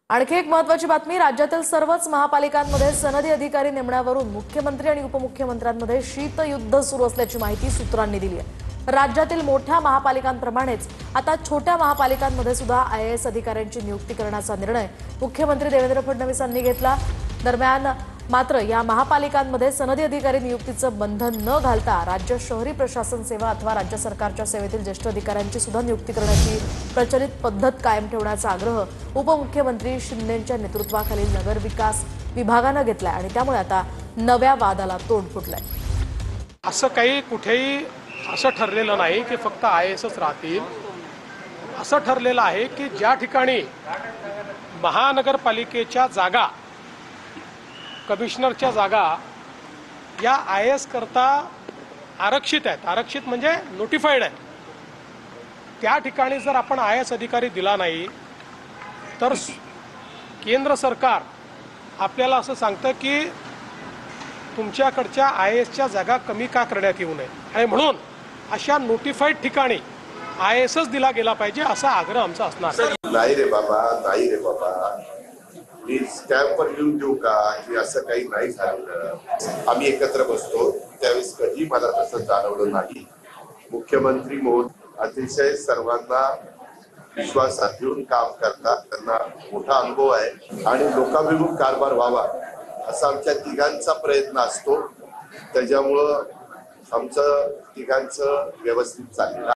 आणखी एक महत्त्वाची बातमी, राज्यातील सर्वच महापालिकांमध्ये सनदी अधिकारी नेमण्यावरून मुख्यमंत्री आणि उपमुख्यमंत्र्यांमध्ये शीतयुद्ध सुरू असल्याची माहिती सूत्रांनी दिली आहे। राज्यातील मोठ्या महापालिकांप्रमाणेच आता छोट्या महापालिकांमध्ये सुद्धा आयएएस अधिकाऱ्यांची नियुक्ती करण्याचा निर्णय मुख्यमंत्री देवेंद्र फडणवीसांनी घेतला। दरम्यान मात्र या महापालिकांमध्ये सनदी अधिकारी नियुक्तीचं बंधन न घालता राज्य शहरी प्रशासन सेवा अथवा राज्य सरकारच्या सेवेतील ज्येष्ठ अधिकाऱ्यांची सुद्धा नियुक्ती करण्याची प्रचलित पद्धत कायम ठेवण्याचा आग्रह उपमुख्यमंत्री शिंदेंच्या नेतृत्वाखालील नगर विकास विभागाने घेतलाय आणि त्यामुळे आता नव्या वादाला तोंड फुटलंय। असं काही कुठेही असं ठरलेलं नाही की फक्त आयएएसच राहतील। असं ठरलेलं आहे की ज्या ठिकाणी महानगरपालिकेच्या जागा, कमिशनरच्या जागा या आयएएस करता आरक्षित आहेत, आरक्षित म्हणजे नोटिफाईड आहेत, त्या ठिकाणी जर आपण आयएएस अधिकारी दिला नाही तर केंद्र सरकार आपल्याला असं सांगतं की तुमच्याकडच्या आयएएसच्या जागा कमी का करण्यात येऊ नये आणि म्हणून अशा नोटिफाईड ठिकाणी आयएएसच दिला गेला पाहिजे असा आग्रह आमचा असणार। नाही रे बाबा मी स्टॅम्पवर लिहून देऊ का की असं काही नाही झालं। आम्ही एकत्र बसतो त्यावेळेस कधी मला तसं जाणवलं नाही। मुख्यमंत्री महोदय अतिशय सर्वांना विश्वासात घेऊन काम करतात, त्यांना मोठा अनुभव आहे आणि लोकाभिमुख कारभार व्हावा असा आमच्या तिघांचा प्रयत्न असतो। त्याच्यामुळं आमचं तिघांचं व्यवस्थित चाललेलं